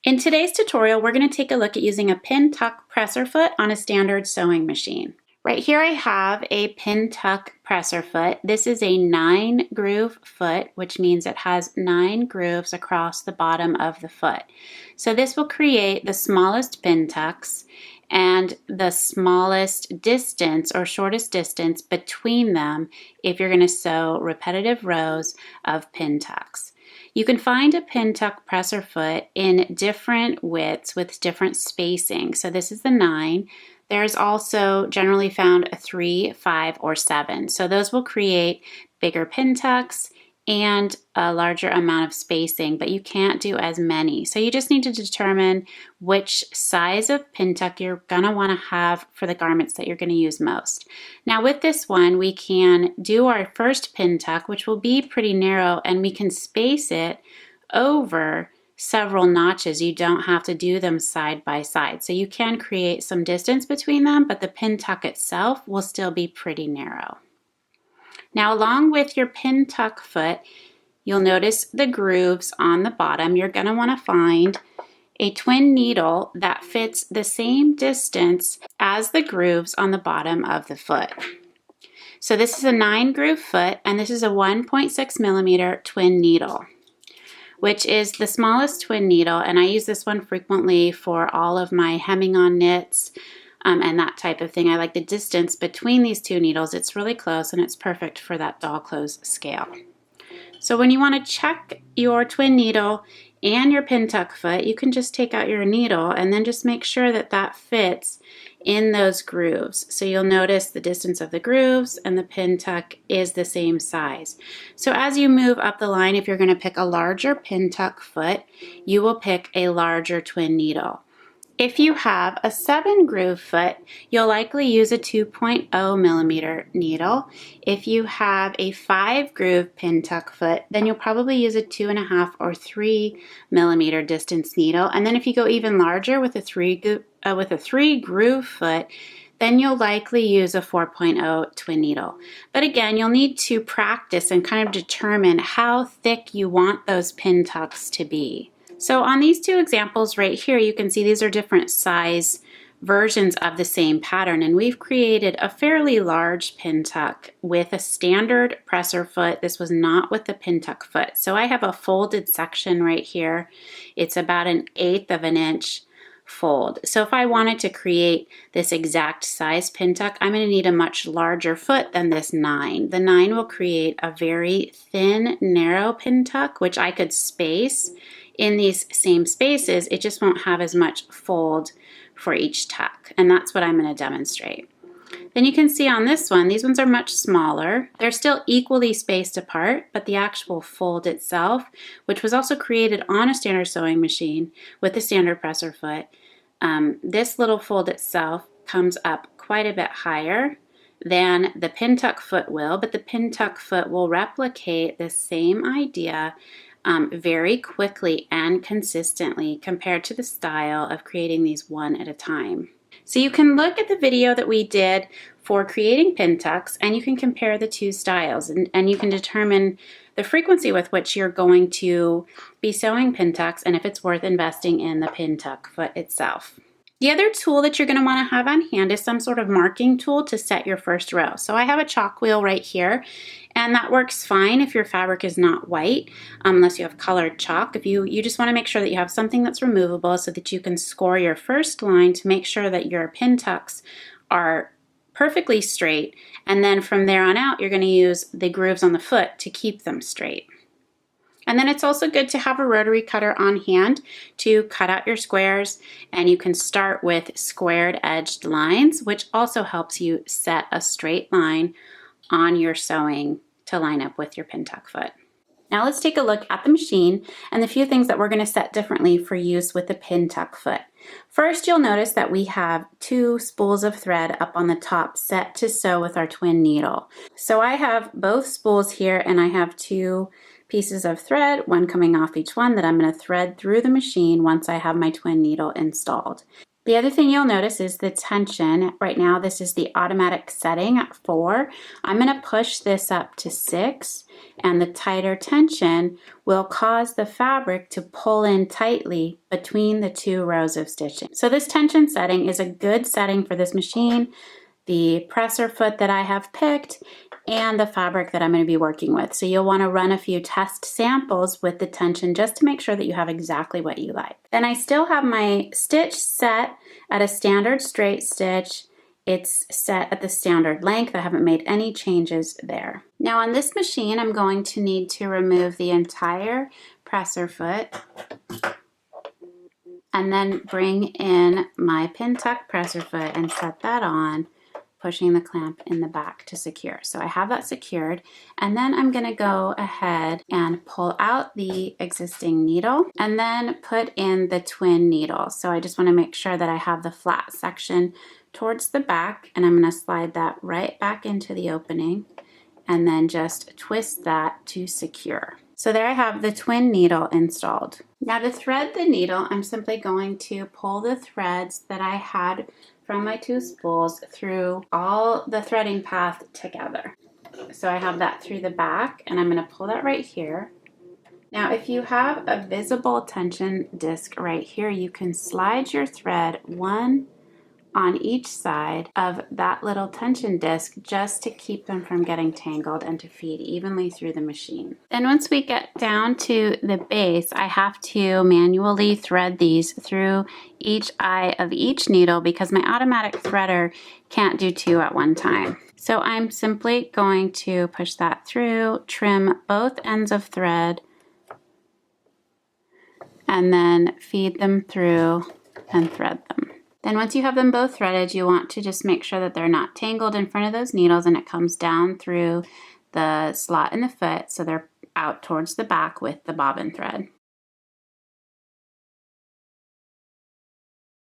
In today's tutorial, we're going to take a look at using a Pintuck presser foot on a standard sewing machine. Right here I have a Pintuck presser foot. This is a 9-groove foot, which means it has 9 grooves across the bottom of the foot. So this will create the smallest Pintucks and the smallest distance or shortest distance between them if you're going to sew repetitive rows of Pintucks. You can find a Pintuck presser foot in different widths with different spacing. So this is the 9. There's also generally found a 3, 5, or 7. So those will create bigger Pintucks and a larger amount of spacing, but you can't do as many. So you just need to determine which size of Pintuck you're gonna wanna have for the garments that you're gonna use most. Now with this one, we can do our first Pintuck, which will be pretty narrow, and we can space it over several notches. You don't have to do them side by side. So you can create some distance between them, but the Pintuck itself will still be pretty narrow. Now, along with your Pintuck foot, you'll notice the grooves on the bottom. You're going to want to find a twin needle that fits the same distance as the grooves on the bottom of the foot. So this is a 9-groove foot, and this is a 1.6 millimeter twin needle, which is the smallest twin needle, and I use this one frequently for all of my hemming on knits, and that type of thing. I like the distance between these two needles. It's really close and it's perfect for that doll clothes scale. So when you want to check your twin needle and your Pintuck foot, you can just take out your needle and then just make sure that that fits in those grooves. So you'll notice the distance of the grooves and the Pintuck is the same size. So as you move up the line, if you're going to pick a larger Pintuck foot, you will pick a larger twin needle. If you have a 7-groove foot, you'll likely use a 2.0 millimeter needle. If you have a 5-groove Pintuck foot, then you'll probably use a 2.5 or 3 millimeter distance needle. And then if you go even larger with a 3-groove foot, then you'll likely use a 4.0 twin needle. But again, you'll need to practice and kind of determine how thick you want those Pintucks to be. So on these two examples right here, you can see these are different size versions of the same pattern, and we've created a fairly large Pintuck with a standard presser foot. This was not with the Pintuck foot. So I have a folded section right here. It's about 1/8 of an inch fold. So if I wanted to create this exact size Pintuck, I'm going to need a much larger foot than this 9. The 9 will create a very thin, narrow Pintuck, which I could space in these same spaces. It just won't have as much fold for each tuck, and that's what I'm going to demonstrate. Then you can see on this one, these ones are much smaller. They're still equally spaced apart, but the actual fold itself, which was also created on a standard sewing machine with the standard presser foot, this little fold itself comes up quite a bit higher than the Pintuck foot will, but the Pintuck foot will replicate the same idea very quickly and consistently compared to the style of creating these one at a time. So you can look at the video that we did for creating Pintucks, and you can compare the two styles, and you can determine the frequency with which you're going to be sewing Pintucks and if it's worth investing in the Pintuck foot itself. The other tool that you're going to want to have on hand is some sort of marking tool to set your first row. So I have a chalk wheel right here, and that works fine if your fabric is not white, unless you have colored chalk. If you just want to make sure that you have something that's removable so that you can score your first line to make sure that your Pintucks are perfectly straight, and then from there on out you're going to use the grooves on the foot to keep them straight. And then it's also good to have a rotary cutter on hand to cut out your squares, and you can start with squared edged lines, which also helps you set a straight line on your sewing to line up with your Pintuck foot. Now let's take a look at the machine and the few things that we're going to set differently for use with the Pintuck foot. First, you'll notice that we have 2 spools of thread up on the top set to sew with our twin needle. So I have both spools here, and I have 2 pieces of thread, one coming off each one, that I'm going to thread through the machine once I have my twin needle installed. The other thing you'll notice is the tension. Right now this is the automatic setting at 4. I'm going to push this up to 6, and the tighter tension will cause the fabric to pull in tightly between the 2 rows of stitching. So this tension setting is a good setting for this machine, the presser foot that I have picked, and the fabric that I'm going to be working with. So you'll want to run a few test samples with the tension just to make sure that you have exactly what you like. Then I still have my stitch set at a standard straight stitch. It's set at the standard length. I haven't made any changes there. Now on this machine, I'm going to need to remove the entire presser foot and then bring in my Pintuck presser foot and set that on, pushing the clamp in the back to secure. So I have that secured, and then I'm going to go ahead and pull out the existing needle and then put in the twin needle. So I just want to make sure that I have the flat section towards the back, and I'm going to slide that right back into the opening and then just twist that to secure. So there I have the twin needle installed. Now to thread the needle, I'm simply going to pull the threads that I had from my 2 spools through all the threading path together. So I have that through the back, and I'm going to pull that right here. Now if you have a visible tension disc right here, you can slide your thread one on each side of that little tension disc just to keep them from getting tangled and to feed evenly through the machine. Then once we get down to the base, I have to manually thread these through each eye of each needle because my automatic threader can't do 2 at one time. So I'm simply going to push that through, trim both ends of thread, and then feed them through and thread them. Then once you have them both threaded, you want to just make sure that they're not tangled in front of those needles and it comes down through the slot in the foot so they're out towards the back with the bobbin thread.